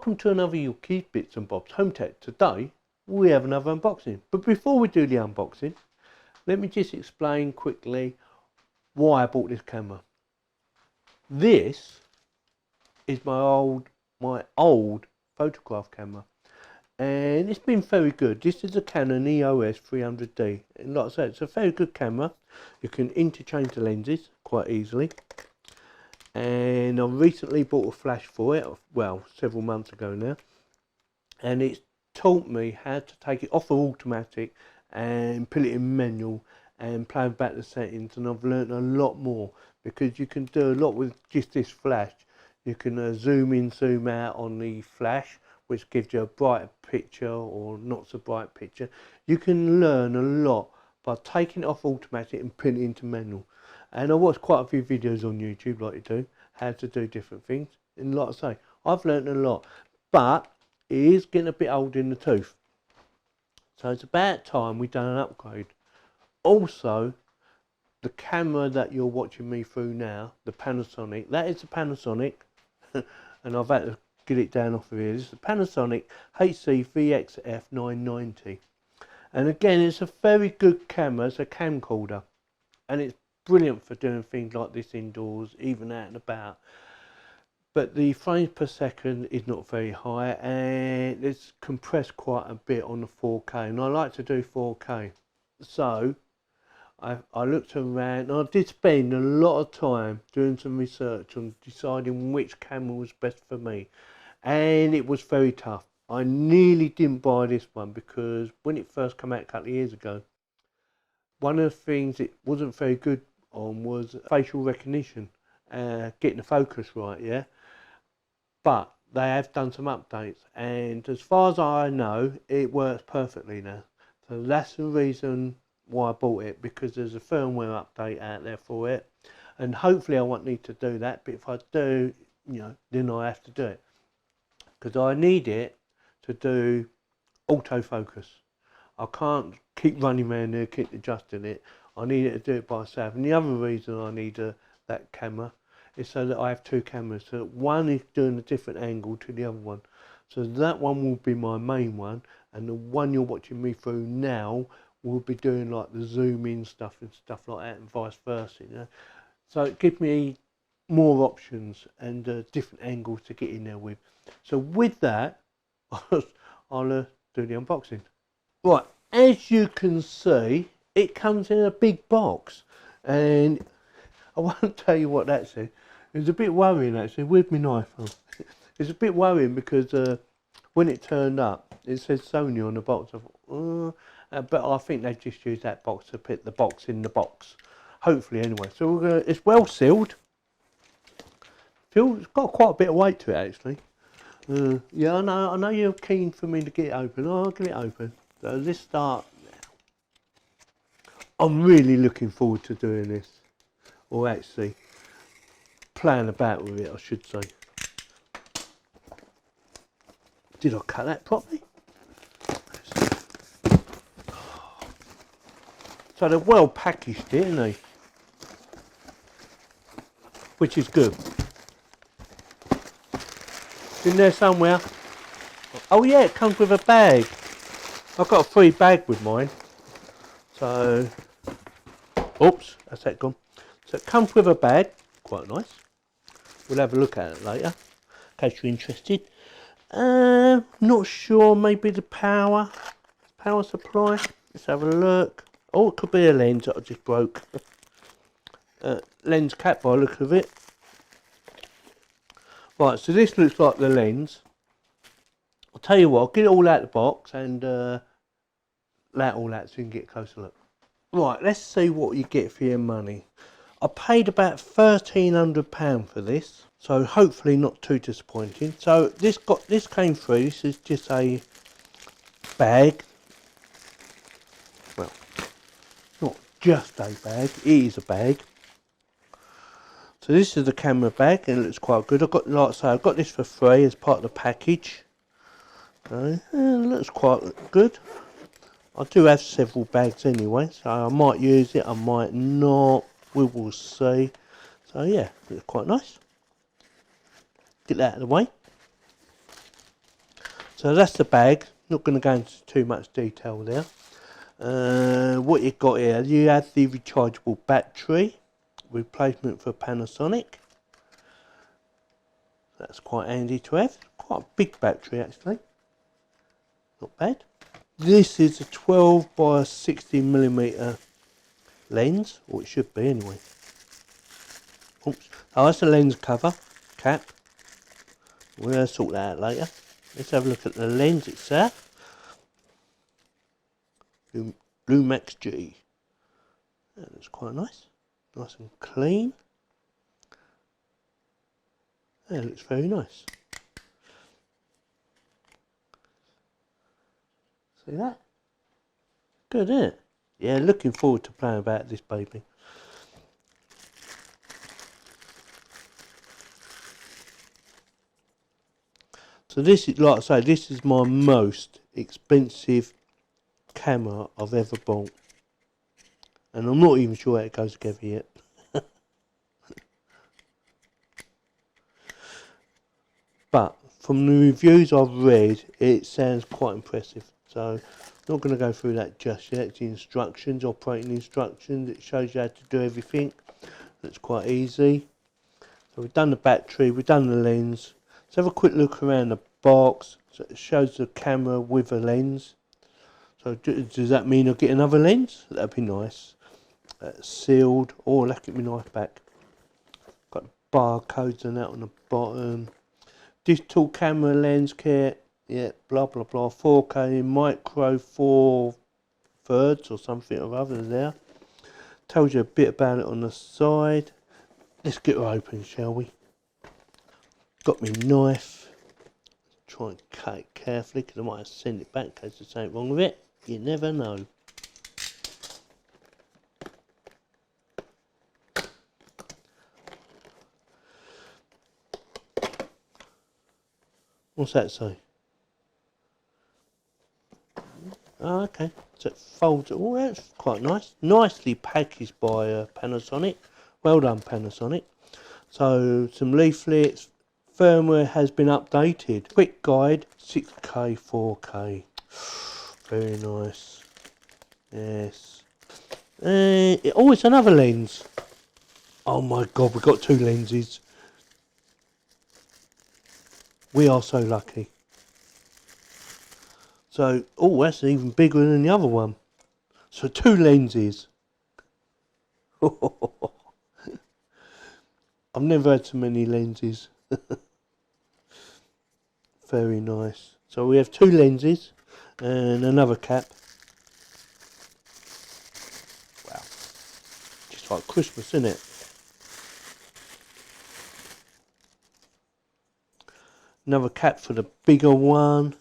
Welcome to another Yorkies Bits and Bobs Home Tech. Today we have another unboxing. But before we do the unboxing, let me just explain quickly why I bought this camera. This is my old photograph camera, and it's been very good. This is a Canon EOS 300D, and like I said, it's a very good camera. You can interchange the lenses quite easily. And I recently bought a flash for it, well, several months ago now, and it's taught me how to take it off of automatic and put it in manual and play back the settings, and I've learned a lot more because you can do a lot with just this flash. You can zoom in, zoom out on the flash, which gives you a brighter picture or not so bright picture. You can learn a lot by taking it off automatic and putting it into manual. And I watched quite a few videos on YouTube, like you do, how to do different things. And like I say, I've learned a lot, but it is getting a bit old in the tooth. So it's about time we done an upgrade. Also, the camera that you're watching me through now, the Panasonic, that is the Panasonic, and I've had to get it down off of here. This is the Panasonic HC-VXF990. And again, it's a very good camera. It's a camcorder, and it's brilliant for doing things like this indoors, even out and about. But the frames per second is not very high, and it's compressed quite a bit on the 4K, and I like to do 4K. So I looked around, and I did spend a lot of time doing some research on deciding which camera was best for me, and it was very tough. I nearly didn't buy this one because when it first came out a couple of years ago, one of the things it wasn't very good on was facial recognition, getting the focus right, yeah. But they have done some updates, and as far as I know, it works perfectly now. So that's the reason why I bought it, because there's a firmware update out there for it, and hopefully I won't need to do that. But if I do, you know, then I have to do it because I need it to do autofocus. I can't keep running around there, keep adjusting it. I need it to do it by itself. And the other reason I need that camera is so that I have two cameras. So that one is doing a different angle to the other one. So that one will be my main one, and the one you're watching me through now will be doing like the zoom in stuff and stuff like that, and vice versa. You know? So it gives me more options and different angles to get in there with. So with that, I'll do the unboxing. Right, as you can see, it comes in a big box, and I won't tell you what that said. It was a bit worrying actually. With my knife on. It's a bit worrying because when it turned up, it said Sony on the box. I thought, but I think they just used that box to put the box in the box. Hopefully, anyway. So we're gonna. It's well sealed. It's got quite a bit of weight to it actually. Yeah, I know you're keen for me to get it open. I'll get it open. So let's start now. I'm really looking forward to doing this, or actually playing about with it, I should say. Did I cut that properly? So they've well packaged it, haven't they? Which is good. It's in there somewhere. Oh yeah, it comes with a bag. I've got a free bag with mine. So, oops, that's that gone. So it comes with a bag, quite nice. We'll have a look at it later, in case you're interested. Not sure, maybe the power supply. Let's have a look. Oh, it could be a lens that I just broke. Lens cap by the look of it. Right, so this looks like the lens. I'll tell you what, I'll get it all out of the box and let all that so you can get a closer look. Right, let's see what you get for your money. I paid about £1,300 for this, so hopefully not too disappointing. So this came through. This is just a bag. Well, not just a bag. It is a bag. So this is the camera bag, and it looks quite good. Like I say, I got this for free as part of the package. So it looks quite good. I do have several bags anyway, so I might use it, I might not. We will see. So yeah, it's quite nice. Get that out of the way. So that's the bag. Not going to go into too much detail there. What you got here, you have the rechargeable battery, replacement for Panasonic. That's quite handy to have. Quite a big battery actually. Not bad. This is a 12 by 60mm lens, or it should be anyway. Oops. Oh, that's the lens cover, cap. We'll sort that out later. Let's have a look at the lens itself. Lumix G. That looks quite nice. Nice and clean. That looks very nice. See that? Good, isn't it? Yeah, looking forward to playing about this baby. So this is, like I say, this is my most expensive camera I've ever bought. And I'm not even sure how it goes together yet. But from the reviews I've read, it sounds quite impressive. So I'm not going to go through that just yet. It's the instructions, operating instructions. It shows you how to do everything. That's quite easy. So we've done the battery, we've done the lens. Let's have a quick look around the box. So it shows the camera with a lens. So does that mean I'll get another lens? That'd be nice. Sealed. Oh, let's get my knife back. Got barcodes and that on the bottom. Digital camera lens kit. Yeah, blah blah blah. 4K micro 4/3 or something or other there. Tells you a bit about it on the side. Let's get her open, shall we? Got my knife. Try and cut it carefully because I might have to send it back in case there's something wrong with it. You never know. What's that say? Oh, okay. So it folds. Oh, that's quite nice. Nicely packaged by Panasonic. Well done, Panasonic. So some leaflets. Firmware has been updated. Quick guide. 6K, 4K. Very nice. Yes. Oh, it's another lens. Oh my God, we've got two lenses. We are so lucky. So, oh, that's even bigger than the other one. So two lenses. I've never had so many lenses. Very nice. So we have two lenses and another cap. Wow. Just like Christmas, isn't it? Another cap for the bigger one.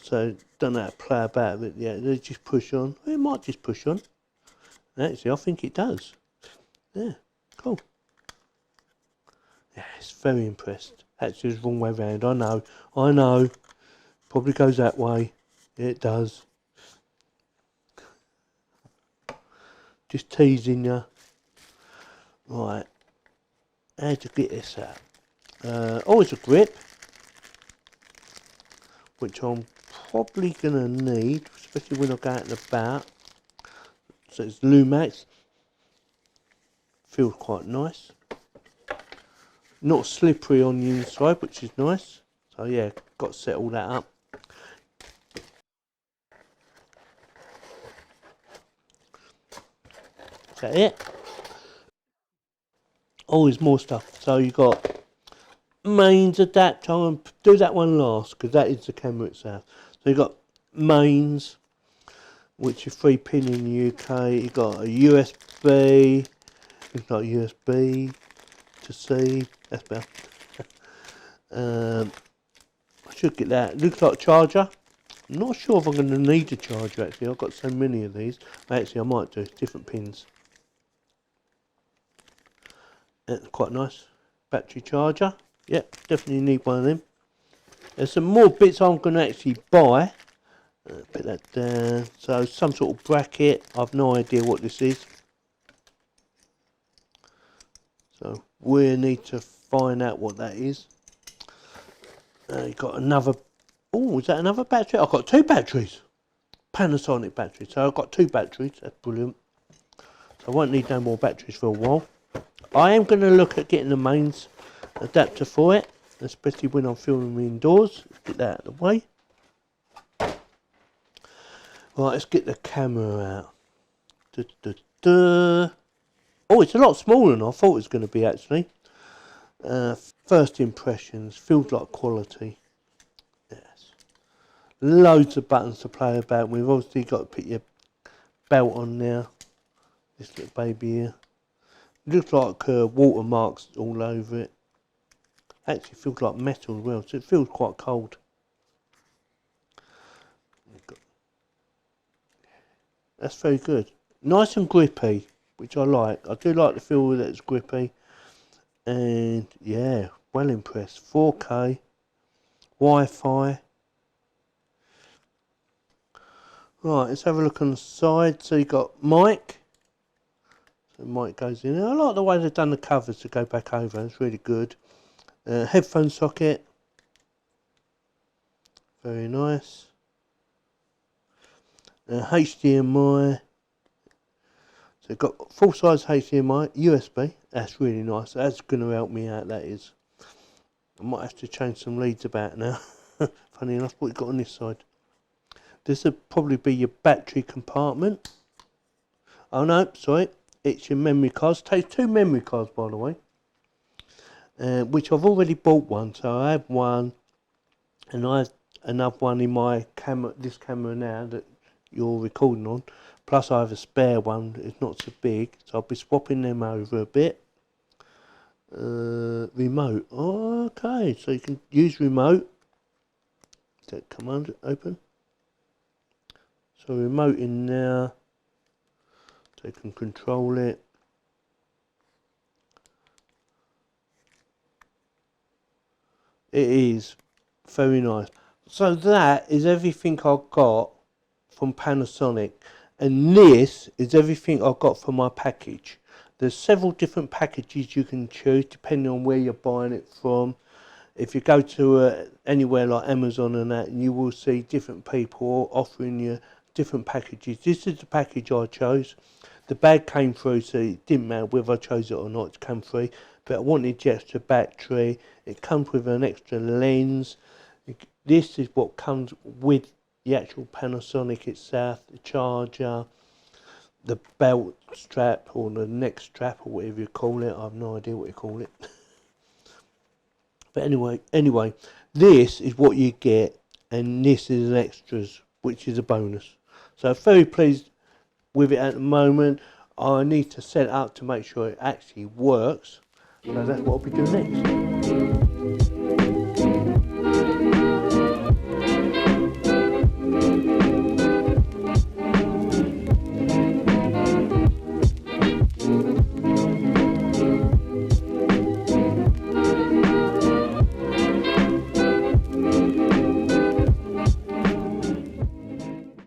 So don't know how to play about with it yet. They just push on. It might just push on. Actually, I think it does. Yeah, cool. Yeah, it's very impressed. Actually, it's the wrong way round. I know. Probably goes that way. Yeah, it does. Just teasing you. Right. How to get this out? Oh, it's a grip, which I'm probably gonna need, especially when I go out and about. So it's Lumix. Feels quite nice. Not slippery on the inside, which is nice. So yeah, got to set all that up. Is that it? Oh, there's more stuff. So you got mains adapter. I'm gonna do that one last because that is the camera itself. So you got mains, which is 3-pin in the UK. You got a USB. It's not USB to C. That's better. I should get that. Looks like a charger. I'm not sure if I'm going to need a charger actually. I've got so many of these. Actually, I might do different pins. That's quite nice. Battery charger. Yep, definitely need one of them. There's some more bits I'm going to actually buy. Put that down. So some sort of bracket. I've no idea what this is. So we need to find out what that is. You've got another Oh, is that another battery? I've got two batteries. Panasonic batteries. So I've got two batteries. That's brilliant. So I won't need no more batteries for a while. I am going to look at getting the mains adapter for it, especially when I'm filming indoors. Let's get that out of the way. Right, let's get the camera out. Oh, it's a lot smaller than I thought it was going to be actually. First impressions, feels like quality. Yes. Loads of buttons to play about. We've obviously got to put your belt on now. This little baby here. Looks like watermarks all over it. Actually feels like metal as well, so it feels quite cold. That's very good. Nice and grippy, which I like. I do like the feel that it's grippy. And yeah, well impressed. 4K, Wi-Fi. Right, let's have a look on the side. So you got mic. So the mic goes in. I like the way they've done the covers to go back over. It's really good. Headphone socket. Very nice. HDMI. So you've got full size HDMI, USB. That's really nice. That's going to help me out, that is. I might have to change some leads about now. Funny enough, what you've got on this side. This would probably be your battery compartment. Oh no, sorry. It's your memory cards. It takes two memory cards, by the way. Which I've already bought one. So I have one. And I have another one in my camera, this camera now that you're recording on. Plus I have a spare one. It's not so big. So I'll be swapping them over a bit. Remote. Oh, okay. So you can use remote. That command open. So remote in there. So you can control it. It is very nice. So that is everything I got from Panasonic, and this is everything I got for my package. There's several different packages you can choose depending on where you're buying it from. If you go to anywhere like Amazon and that, you will see different people offering you different packages. This is the package I chose. The bag came through, so it didn't matter whether I chose it or not, it came free. But I wanted the extra battery. It comes with an extra lens. This is what comes with the actual Panasonic itself, the charger, the belt strap or the neck strap or whatever you call it. I have no idea what you call it. But anyway, this is what you get, and this is an extras, which is a bonus. So I'm very pleased with it at the moment. I need to set it up to make sure it actually works. So that's what I'll be doing next.